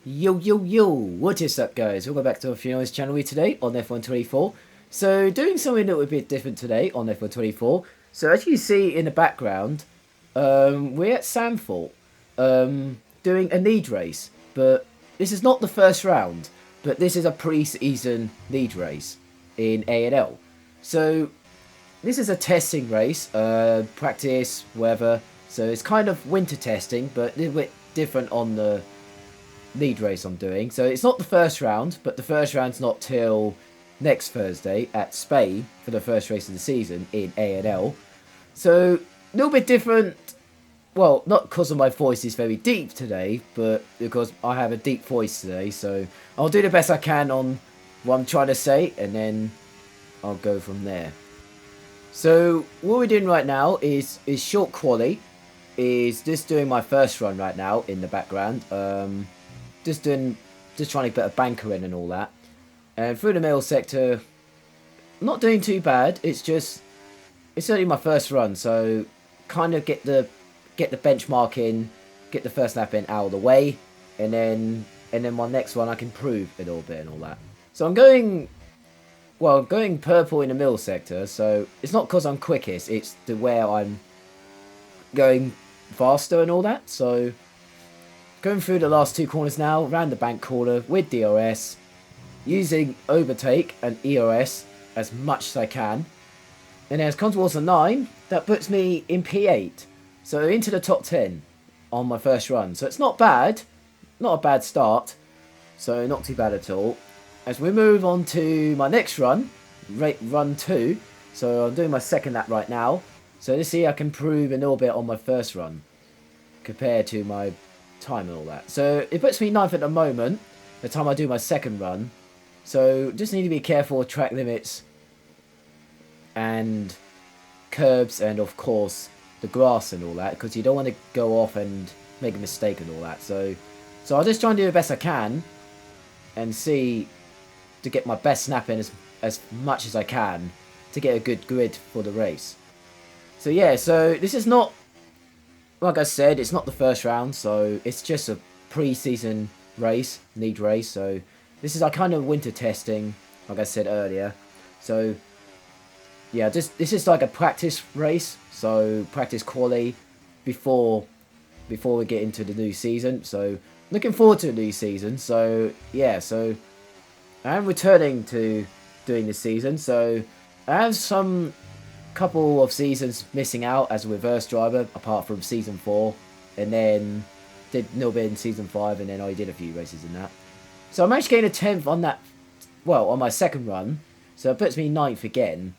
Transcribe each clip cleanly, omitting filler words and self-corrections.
Yo, what is up guys? Welcome back to our Fiona's channel here today on F124. So doing something a little bit different today on F124. So as you see in the background, we're at Zandvoort, doing a lead race. But this is not the first round, but this is a pre-season lead race in ANL. So this is a testing race, practice, whatever. So it's kind of winter testing, but a little bit different on the lead race I'm doing. So it's not the first round, but the first round's not till next Thursday at Spain for the first race of the season in ANL. So a little bit different. Well, not because of my voice is very deep today, but because I have a deep voice today. So I'll do the best I can on what I'm trying to say, and then I'll go from there. So what we're doing right now is short quali. Is just doing my first run right now in the background. Just trying to put a banker in and all that. And through the middle sector, not doing too bad. It's only my first run, so kind of get the benchmark in, get the first lap in out of the way, and then my next one I can improve a little bit and all that. So I'm going purple in the middle sector. So it's not because I'm quickest. It's the where I'm going faster and all that. So going through the last two corners now, around the bank corner with DRS, using overtake and ERS as much as I can. And as I come towards the 9, that puts me in P8. So into the top 10 on my first run. So it's not bad. Not a bad start. So not too bad at all. As we move on to my next run, run 2. So I'm doing my second lap right now. So let's see I can improve a little bit on my first run compared to my time and all that. So it puts me 9th at the moment, the time I do my second run. So just need to be careful with track limits and curbs and of course the grass and all that, because you don't want to go off and make a mistake and all that. So I'll just try and do the best I can and see to get my best snap in as much as I can to get a good grid for the race. So yeah, so this is not, like I said, it's not the first round, so it's just a pre-season race, lead race. So this is our kind of winter testing, like I said earlier. So yeah, this is like a practice race, so practice quali before we get into the new season. So looking forward to the new season. So yeah, so I am returning to doing this season. So I have some couple of seasons missing out as a reverse driver, apart from season 4, and then did a little bit in season 5, and then I did a few races in that. So I'm actually getting a 10th on that, well, on my second run, so it puts me 9th again.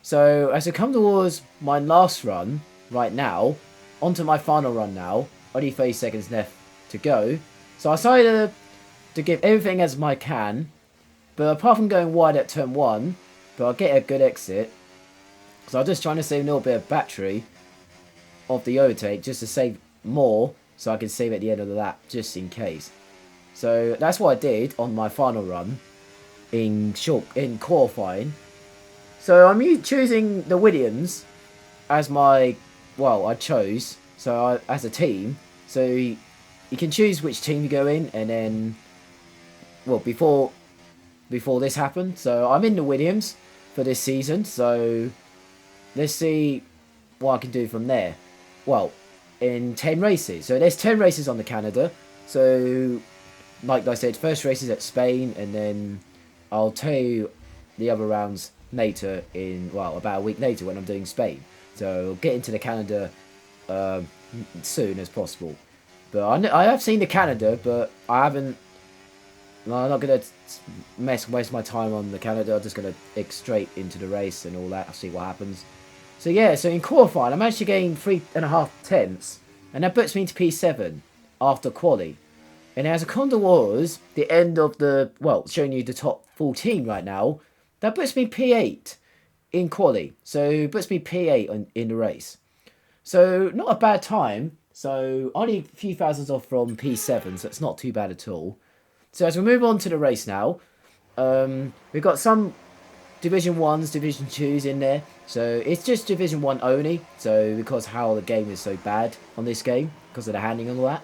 So as I come towards my last run right now, onto my final run now, only 30 seconds left to go. So I decided to give everything as I can, but apart from going wide at turn 1, but I'll get a good exit. So I'm just trying to save a little bit of battery of the overtake just to save more, so I can save at the end of the lap just in case. So that's what I did on my final run in qualifying. So I'm choosing the Williams as my, well, I chose, so as a team. So you can choose which team you go in, and then, well, before this happened, so I'm in the Williams for this season. So let's see what I can do from there. Well, in 10 races. So there's 10 races on the Canada. So, like I said, first race is at Spain, and then I'll tell you the other rounds later about a week later when I'm doing Spain. So I'll get into the Canada soon as possible. But I have seen the Canada, but I haven't. I'm not going to waste my time on the Canada. I'm just going to dig straight into the race and all that. I'll see what happens. So yeah, so in qualifying, I'm actually getting 3.5 tenths, and that puts me into P7 after quali. And as a Condor was the end of the, well, showing you the top 14 right now, that puts me P8 in quali. So it puts me P8 in the race. So not a bad time. So only a few thousands off from P7, so it's not too bad at all. So as we move on to the race now, we've got some Division 1s, Division 2s in there. So it's just Division 1 only. So because how the game is so bad on this game, because of the handling and all that.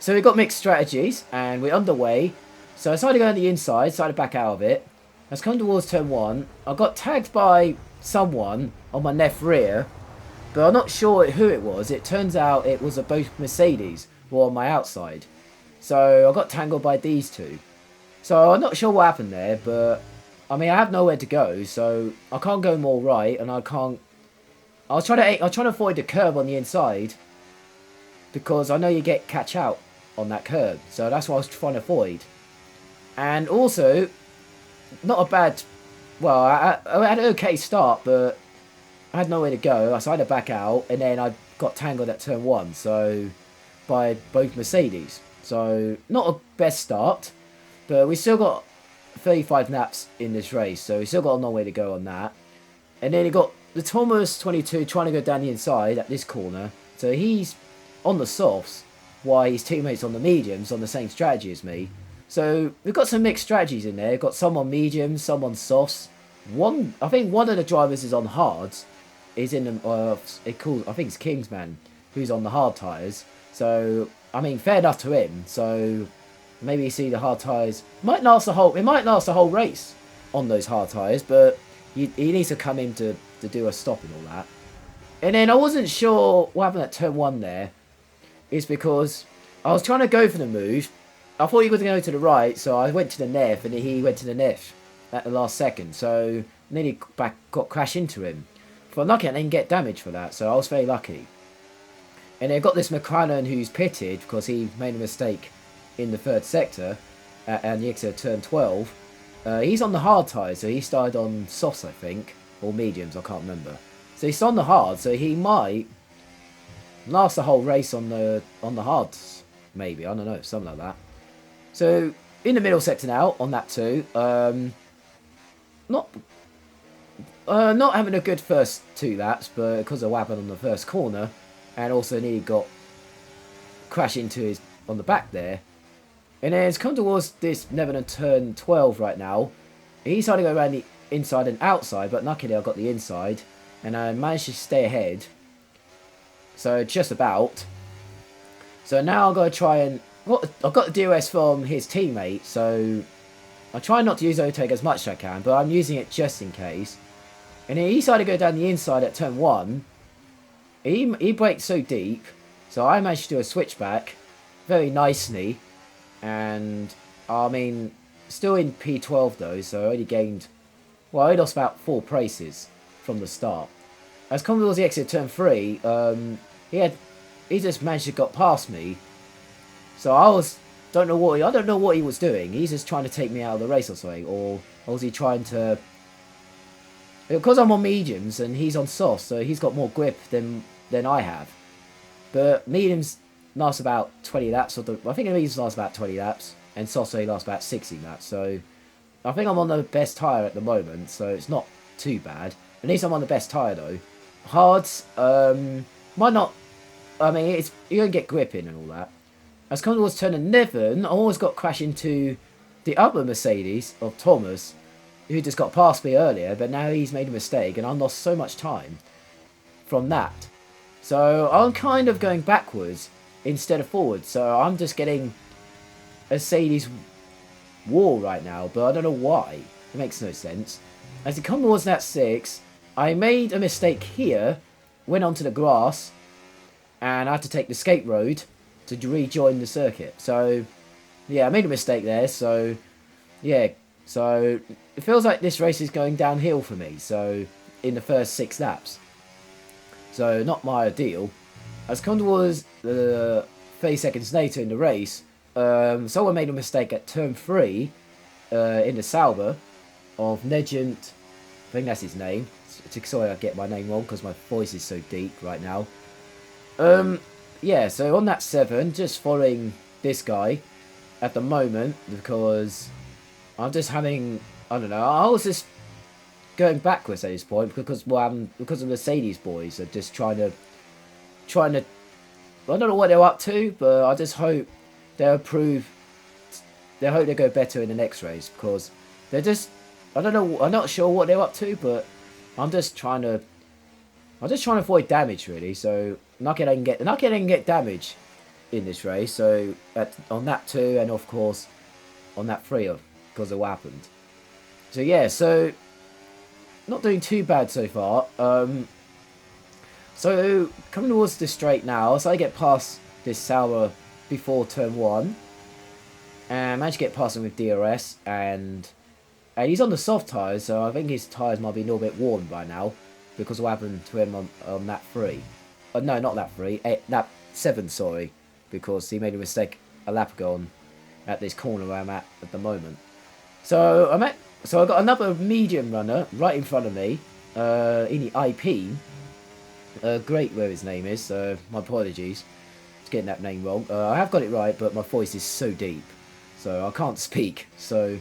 So we got mixed strategies, and we're underway. So I decided to go on the inside, decided to back out of it. I was coming towards turn 1. I got tagged by someone on my left rear, but I'm not sure who it was. It turns out it was both Mercedes who were on my outside. So I got tangled by these two. So I'm not sure what happened there, but I mean I have nowhere to go, so I can't go more right, and I can't. I was trying to avoid the curb on the inside because I know you get catch out on that curb, so that's what I was trying to avoid. And also, not a bad. Well, I had an okay start, but I had nowhere to go. So I had to back out, and then I got tangled at turn 1, so by both Mercedes. So not a best start, but we still got 35 laps in this race, so we still got a long way to go on that. And then you got the Thomas 22 trying to go down the inside at this corner, so he's on the softs, while his teammates on the mediums on the same strategy as me. So we've got some mixed strategies in there. We've got some on mediums, some on softs. I think one of the drivers is on hards. Is in the I think it's Kingsman, who's on the hard tyres. So I mean, fair enough to him. So maybe you see the hard tyres it might last the whole race on those hard tyres, but he needs to come in to do a stop and all that. And then I wasn't sure what happened at turn 1 there. Is because I was trying to go for the move. I thought he was going to go to the right, so I went to the left, and he went to the left at the last second. So nearly got crashed into him. If I'm lucky, I didn't get damage for that, so I was very lucky. And they've got this McLaren who's pitted because he made a mistake in the third sector and the exit of turn 12. He's on the hard tyres, so he started on softs, I think, or mediums, I can't remember. So he's on the hard, so he might last the whole race on the hards, maybe, I don't know, something like that. So in the middle sector now on that too. Not having a good first 2 laps, but because of what happened on the first corner, and also nearly got crashed into on the back there. And then it's come towards this Netherlands turn 12 right now. He decided to go around the inside and outside, but luckily I got the inside, and I managed to stay ahead. So just about. So now I've got to try and... I've got the DOS from his teammate, so I try not to use overtake as much as I can, but I'm using it just in case. And he decided to go down the inside at turn 1. He braked so deep, so I managed to do a switchback very nicely. And I mean, still in P12 though, so I only gained... Well, I lost about 4 places from the start. As come towards the exit of turn 3, he just managed to got past me. So I don't know what he was doing. He's just trying to take me out of the race or something, or was he trying to? Because I'm on mediums and he's on softs, so he's got more grip than I have. But mediums last about 20 laps, I think mediums last about 20 laps, and softs only last about 60 laps. So I think I'm on the best tyre at the moment, so it's not too bad. At least I'm on the best tyre though. Hards, might not. I mean, you don't get grip in and all that. As come towards turn 11, I almost got crashed into the other Mercedes of Thomas, who just got past me earlier, but now he's made a mistake, and I lost so much time from that. So I'm kind of going backwards instead of forwards. So I'm just getting a Mercedes wall right now, but I don't know why. It makes no sense. As it comes towards that 6, I made a mistake here, went onto the grass, and I had to take the skate road to rejoin the circuit. So yeah, I made a mistake there. So yeah, so it feels like this race is going downhill for me. So in the first 6 laps, so not my ideal. As come towards the 30 seconds later in the race, someone made a mistake at turn 3 in the Sauber of Legend. I think that's his name. Sorry I get my name wrong because my voice is so deep right now. Yeah, so on that 7, just following this guy at the moment because I'm just having, I don't know, I was just going backwards at this point because because the Mercedes boys are just trying to, I don't know what they're up to, but I just hope they'll improve. They hope they go better in the next race because they're just, I don't know, I'm not sure what they're up to, but I'm just trying to avoid damage really. So lucky I can get damage in this race. So on that 2 and of course on that 3 because of what happened. So yeah, so not doing too bad so far. So coming towards the straight now, so I get past this Sauer before turn 1. And managed to get past him with DRS, and he's on the soft tyres, so I think his tyres might be a little bit worn by now because of what happened to him on that 3. No, not that 3, that 7, sorry, because he made a mistake a lap ago at this corner where I'm at the moment. So I got another medium runner right in front of me, in the IP. Great where his name is, so my apologies for getting that name wrong. I have got it right, but my voice is so deep, so I can't speak. So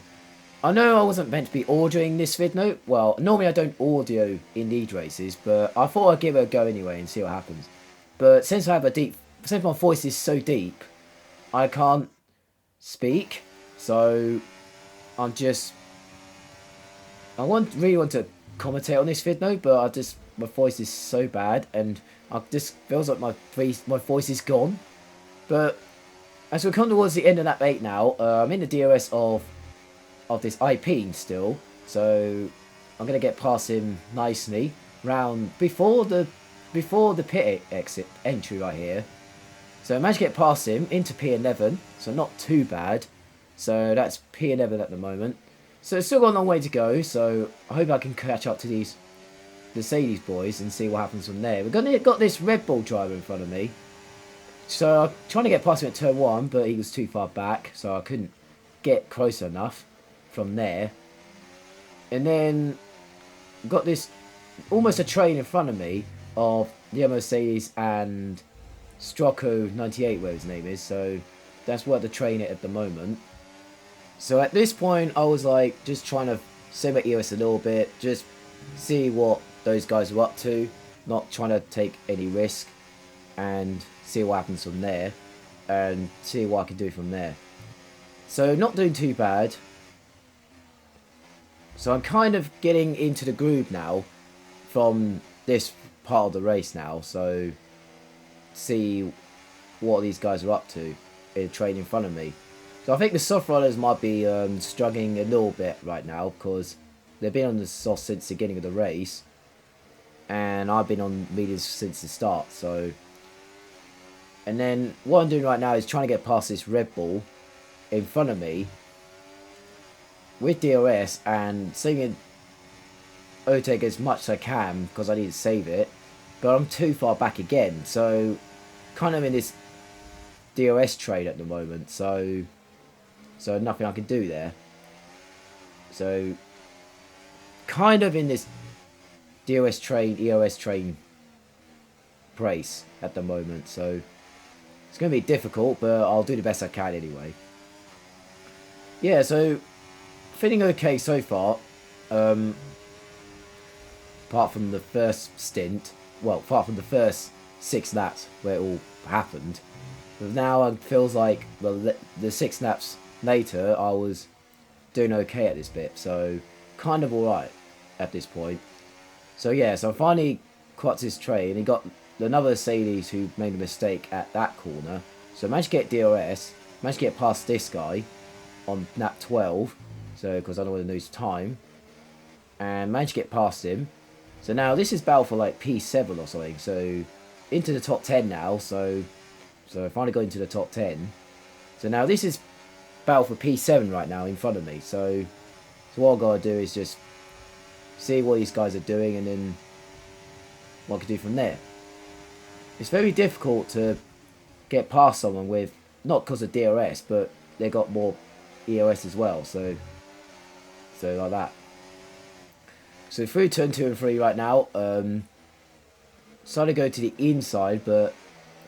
I know I wasn't meant to be audioing this vid note. Well, normally I don't audio in these races, but I thought I'd give it a go anyway and see what happens. But since my voice is so deep, I can't speak, so really want to commentate on this vid note, but my voice is so bad, and I just feels like my voice is gone. But as we come towards the end of lap 8 now, I'm in the DRS of this IP still, so I'm gonna get past him nicely round before the pit exit entry right here. So I managed to get past him into P11, so not too bad. So that's P11 at the moment. So it's still got a long way to go, so I hope I can catch up to these Mercedes boys and see what happens from there. We've got this Red Bull driver in front of me. So I'm trying to get past him at turn 1, but he was too far back, so I couldn't get close enough from there. And then got this almost a train in front of me of the Mercedes and Strocco 98, where his name is. So that's what the train is at the moment. So at this point, I was like just trying to save my EOS a little bit, just see what those guys are up to, not trying to take any risk, and see what happens from there, and see what I can do from there. So not doing too bad. So I'm kind of getting into the groove now from this part of the race now, so see what these guys are up to in the train in front of me. So I think the soft runners might be struggling a little bit right now because they've been on the soft since the beginning of the race, and I've been on mediums since the start. So, and then what I'm doing right now is trying to get past this Red Bull in front of me with DRS and saving OTEG as much as I can because I need to save it, but I'm too far back again. So kind of in this DRS trade at the moment, so nothing I can do there. So kind of in this DOS train, EOS train race at the moment, so it's going to be difficult, but I'll do the best I can anyway. Yeah, so feeling okay so far, apart from the first stint, well, apart from the first 6 laps where it all happened. But now it feels like, well, the 6 laps later, I was doing okay at this bit, so kind of alright at this point. So yeah, so I finally caught this train, and got another Mercedes who made a mistake at that corner. So I managed to get DRS, managed to get past this guy on lap 12, so because I don't want to lose time, and managed to get past him. So now this is battle for like P7 or something, so into the top 10 now, so I finally got into the top 10. So now this is battle for P7 right now in front of me, so what I've got to do is just see what these guys are doing and then what I can do from there. It's very difficult to get past someone with, not because of DRS, but they got more EOS as well, so like that. So through turn 2 and 3 right now, started to go to the inside, but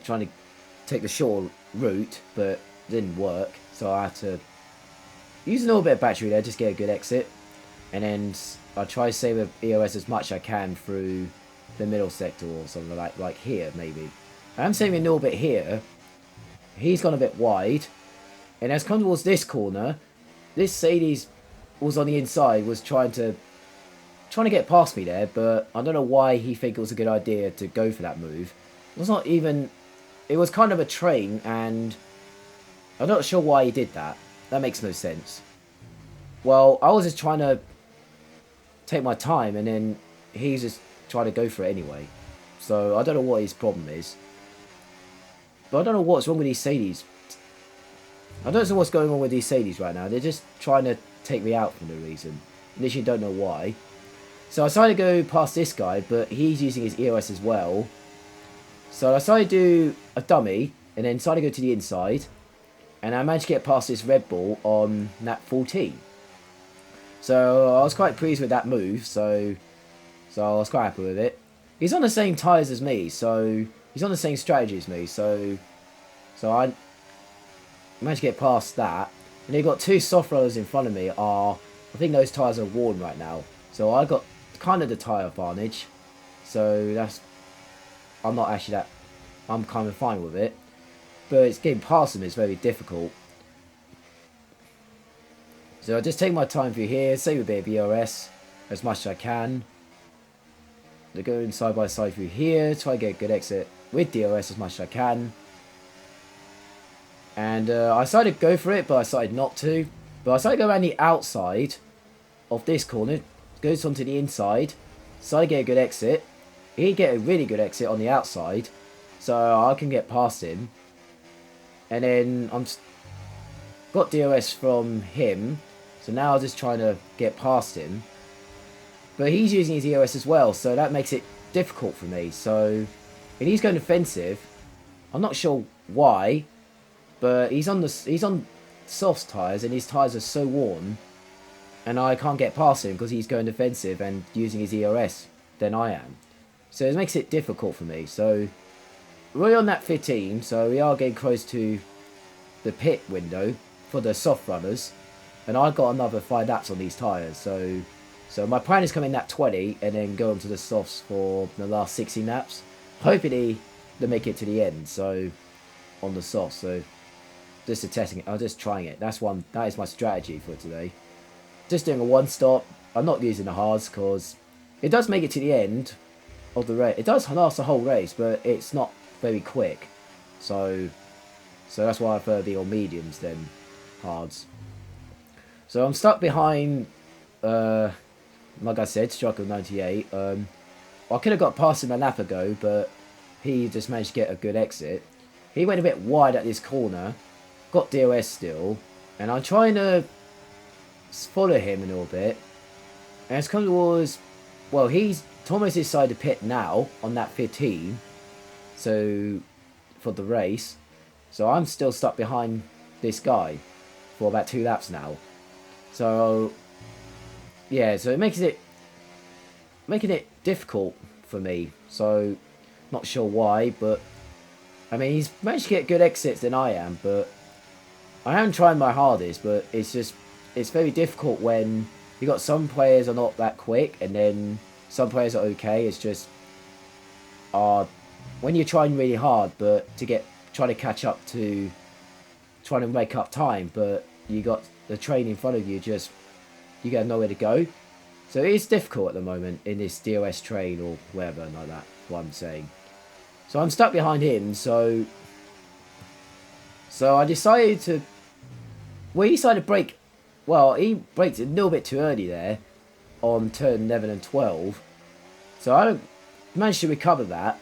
trying to take the short route, but didn't work, so I had to use a little bit of battery there, just get a good exit, and then I try to save the EOS as much as I can through the middle sector or something like here maybe. I'm saving a little bit here. He's gone a bit wide, and as come towards this corner, this Mercedes was on the inside, was trying to get past me there, but I don't know why he think it was a good idea to go for that move. It was not even it was kind of a train, and I'm not sure why he did that. That makes no sense. Well, I was just trying to take my time, and then he's just trying to go for it anyway. So I don't know what his problem is. But I don't know what's wrong with these Sadies. I don't know what's going on with these Sadies right now. They're just trying to take me out for no reason. Literally don't know why. So I decided to go past this guy, but he's using his EOS as well. So I decided to do a dummy, and then decided to go to the inside. And I managed to get past this Red Bull on lap 14. So I was quite pleased with that move, so I was quite happy with it. He's on the same tyres as me, so he's on the same strategy as me, so I managed to get past that. And they've got two soft rollers in front of me. I think those tyres are worn right now, so I got kind of the tyre advantage. So I'm not actually that, I'm kind of fine with it. But it's getting past them is very difficult. So I just take my time through here, save a bit of ERS as much as I can. They're going side by side through here, try to get a good exit with DRS as much as I can. And I decided to go for it, but I decided not to. But I decided to go around the outside of this corner, goes onto the inside, decided to get a good exit. He get a really good exit on the outside, so I can get past him. And then got DRS from him, so now I'm just trying to get past him. But he's using his EOS as well, so that makes it difficult for me. So, and he's going defensive. I'm not sure why, but he's on soft tyres, and his tyres are so worn, and I can't get past him because he's going defensive and using his EOS than I am. So it makes it difficult for me. So we're on that 15, so we are getting close to the pit window for the soft runners, and I've got another 5 laps on these tyres. So my plan is coming that 20 and then go on to the softs for the last 16 laps. Hopefully they make it to the end, so on the softs. So just testing it. I'm just trying it. That is my strategy for today. Just doing a one stop. I'm not using the hards because it does make it to the end of the race. It does last the whole race, but it's not very quick. So that's why I prefer the all mediums than hards. So I'm stuck behind, like I said, Struggle 98. I could have got past him a lap ago, but he just managed to get a good exit. He went a bit wide at this corner, got DOS still, and I'm trying to follow him a little bit. And it's come towards, well, he's almost inside the pit now on that 15. So for the race, so I'm still stuck behind this guy for about 2 laps now. So yeah, so it making it difficult for me. So not sure why, but I mean he's managed to get good exits than I am, but I am trying my hardest. But it's very difficult when you got some players are not that quick, and then some players are okay. It's just when you're trying really hard, but trying to catch up to trying to make up time, but you got the train in front of you, you got nowhere to go. So it's difficult at the moment in this DOS train or whatever like that, what I'm saying. So I'm stuck behind him, so I decided to, well, he decided to brake, well, he braked a little bit too early there on turn 11 and 12. So I managed to recover that,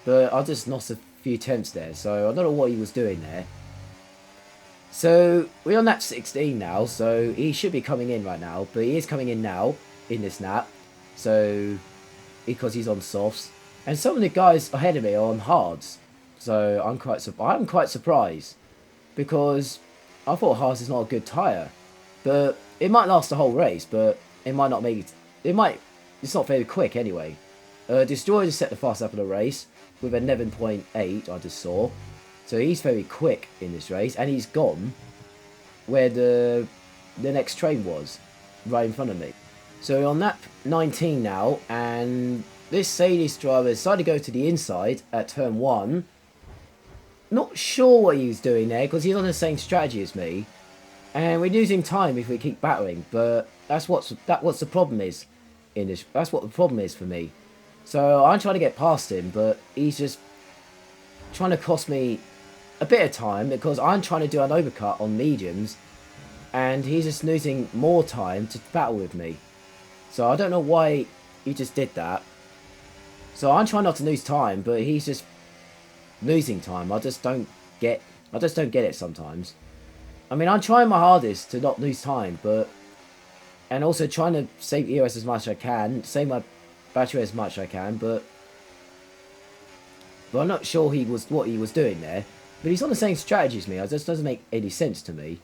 but I just lost a few tenths there, so I don't know what he was doing there. So we're on lap 16 now, so he should be coming in right now, but he is coming in now in this lap, so because he's on softs, and some of the guys ahead of me are on hards, so I'm quite surprised because I thought hards is not a good tyre, but it might last the whole race, but it might not make it. It's not very quick anyway. Destroyer just set the fast lap of the race with 11.8. I just saw. So he's very quick in this race, and he's gone where the next train was, right in front of me. So we're on lap 19 now, and this Sadie's driver decided to go to the inside at turn 1. Not sure what he was doing there, because he's on the same strategy as me, and we're losing time if we keep battering. But that's what the problem is in this. That's what the problem is for me. So I'm trying to get past him, but he's just trying to cost me a bit of time because I'm trying to do an overcut on mediums, and he's just losing more time to battle with me. So I don't know why he just did that. So I'm trying not to lose time, but he's just losing time. I just don't get it sometimes. I mean, I'm trying my hardest to not lose time, and also trying to save EOS as much as I can, save my battery as much as I can, but I'm not sure what he was doing there. But he's on the same strategy as me. It just doesn't make any sense to me.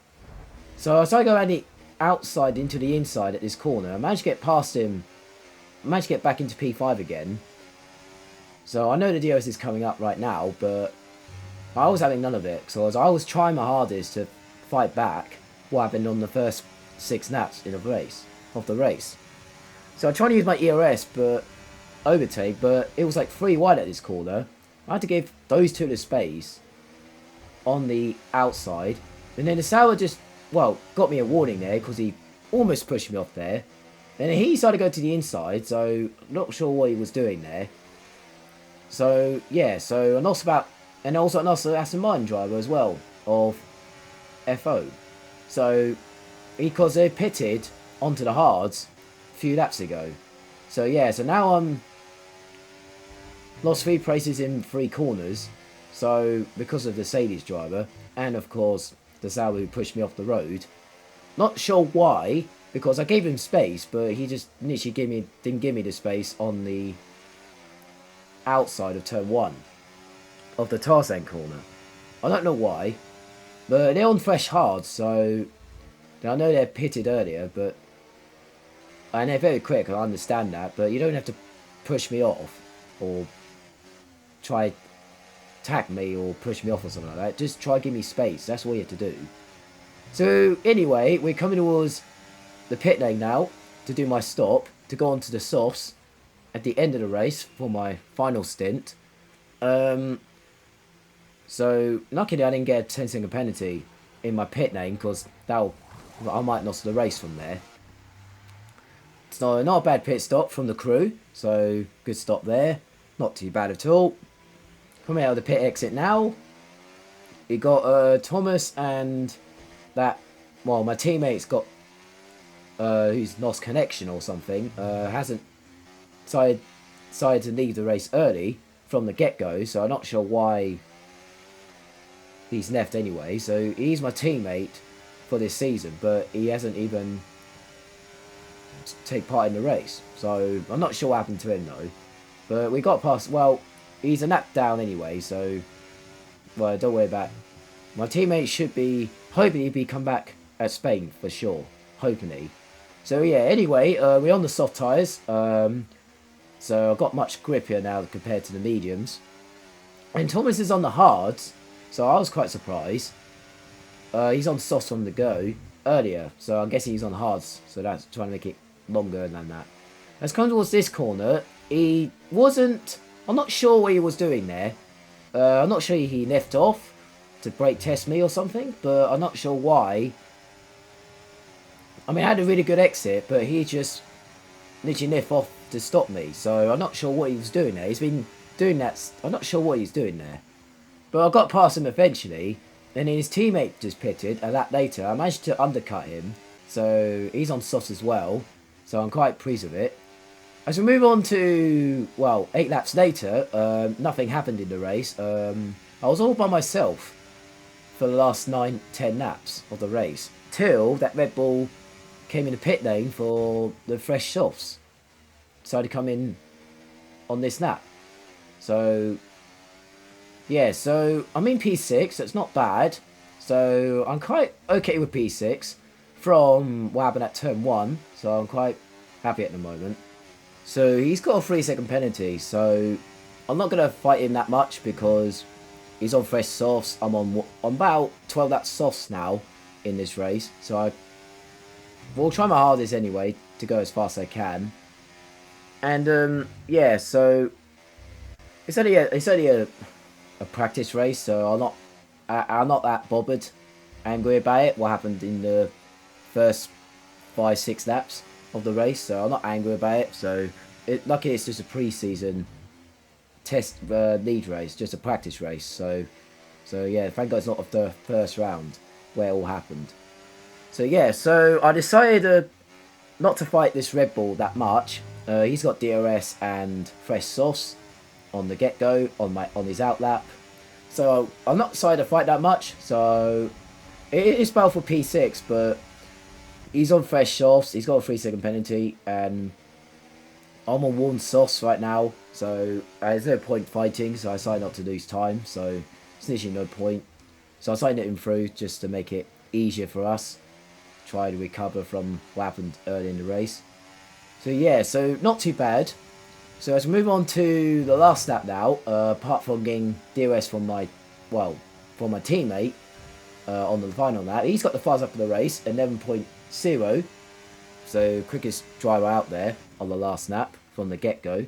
So as I go around the outside into the inside at this corner, I managed to get past him. I managed to get back into P5 again. So I know the DOS is coming up right now, but I was having none of it. So I was trying my hardest to fight back what happened on the first 6 laps of the race. So I tried to use my EOS, but overtake, but it was like 3 wide at this corner. I had to give those two the space on the outside, and then the Sauer just, well, got me a warning there because he almost pushed me off there. Then he decided to go to the inside, so not sure what he was doing there. So yeah, so and also an Aston Martin driver as well of FO. So because they pitted onto the hards a few laps ago. So yeah, so now I'm lost 3 places in 3 corners. So because of the Mercedes driver, and of course the Sauer who pushed me off the road. Not sure why, because I gave him space, but he just literally didn't give me the space on the outside of turn 1 of the Tarzan corner. I don't know why, but they're on fresh hards, so I know they're pitted earlier, and they're very quick, I understand that, but you don't have to push me off or try attack me or push me off or something like that. Just try to give me space. That's all you have to do. So anyway, we're coming towards the pit lane now to do my stop to go on to the softs at the end of the race for my final stint. So luckily I didn't get a 10-second penalty in my pit lane because I might lose the race from there. So not a bad pit stop from the crew. So good stop there. Not too bad at all. Coming out of the pit exit now. We got Thomas and that. Well, my teammate's got who's lost connection or something. Hasn't decided to leave the race early from the get-go. So I'm not sure why he's left anyway. So he's my teammate for this season, but he hasn't even take part in the race. So I'm not sure what happened to him though. But we got past. Well, he's a lap down anyway, so well, don't worry about it. My teammate should be hoping he'll come back at Spain for sure, hopefully. So yeah, anyway, we're on the soft tyres, so I've got much grippier now compared to the mediums. And Thomas is on the hards, so I was quite surprised. He's on softs from the go earlier, so I'm guessing he's on hards, so that's trying to make it longer than that. As come towards this corner, he wasn't. I'm not sure what he was doing there. I'm not sure he left off to brake test me or something, but I'm not sure why. I mean, I had a really good exit, but he just literally left off to stop me, so I'm not sure what he was doing there. He's been doing that. I'm not sure what he's doing there. But I got past him eventually, and then his teammate just pitted a lap later. I managed to undercut him, so he's on softs as well, so I'm quite pleased with it. As we move on to, well, 8 laps later, nothing happened in the race. I was all by myself for the last 9-10 laps of the race, till that Red Bull came in the pit lane for the fresh softs. Decided to come in on this lap. So, yeah, so I'm in P6, so it's not bad. So I'm quite okay with P6 from what happened at turn 1, so I'm quite happy at the moment. So he's got a 3-second penalty, so I'm not going to fight him that much because he's on fresh softs. I'm on about 12 laps softs now in this race, so I will try my hardest anyway to go as fast as I can. And yeah, so it's only a practice race, so I'm not that bothered, angry about it. What happened in the first 5-6 laps of the race, so I'm not angry about it. So luckily it's just a pre-season test lead race, just a practice race. So yeah, thank God it's not of the first round where it all happened. So yeah, so I decided not to fight this Red Bull that much. He's got DRS and fresh sauce on the get-go on his outlap. So I'm not decided to fight that much. So it is battle for P6, but he's on fresh sauce. He's got a 3-second penalty, and I'm on warm sauce right now. So there's no point fighting. So I decided not to lose time. So it's literally no point. So I signed it him through just to make it easier for us. Try to recover from what happened early in the race. So yeah, so not too bad. So let's move on to the last lap now. Apart from getting DRS from my teammate on the final lap, he's got the fastest lap of the race, 11.0. So quickest driver out there on the last lap from the get-go.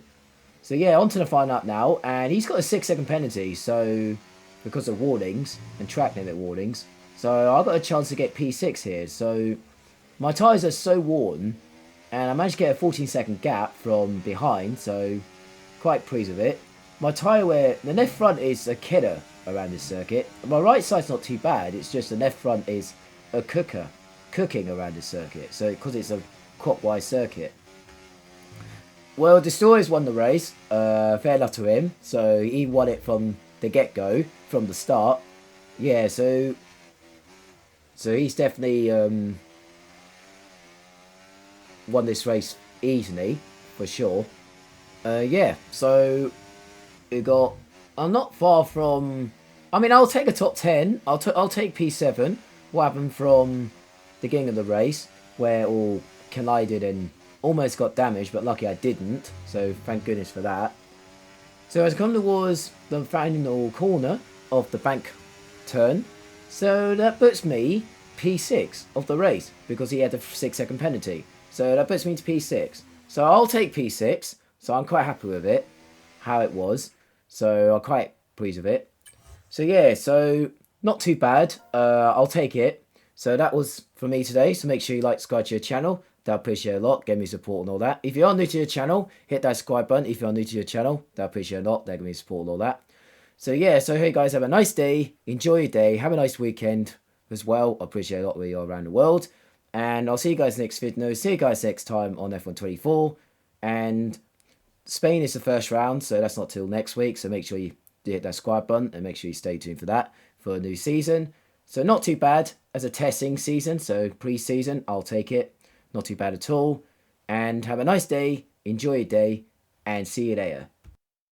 So yeah, on to the final lap now, and he's got a 6-second penalty. So because of warnings and track limit warnings. So I got a chance to get P6 here. So my tyres are so worn, and I managed to get a 14-second gap from behind. So quite pleased with it. My tyre wear, the left front is a killer around this circuit. My right side's not too bad. It's just the left front is a cooking around this circuit. So because it's a clockwise circuit. Well, Destroyers won the race. Fair enough to him. So he won it from the get-go, from the start. Yeah, so he's definitely won this race easily, for sure. Yeah, so we got. I'm not far from. I mean, I'll take a top 10. I'll take P7. What happened from the beginning of the race, where it all collided and almost got damaged, but lucky I didn't. So thank goodness for that. So as I come towards the final corner of the bank turn, so that puts me P6 of the race because he had a 6-second penalty. So that puts me to P6. So I'll take P6. So I'm quite happy with it, how it was. So I'm quite pleased with it. So yeah, so not too bad. I'll take it. So that was for me today. So make sure you like, subscribe to your channel. That I appreciate a lot. Give me support and all that. If you are new to the channel, hit that subscribe button. If you are new to the channel, that I appreciate a lot. That give me support and all that. So yeah, so hey guys, have a nice day. Enjoy your day. Have a nice weekend as well. I appreciate a lot where you are around the world. And I'll see you guys next video. See you guys next time on F124. And Spain is the first round, so that's not till next week. So make sure you hit that subscribe button and make sure you stay tuned for that for a new season. So not too bad as a testing season. So pre-season, I'll take it. Not too bad at all. And have a nice day. Enjoy your day. And see you later.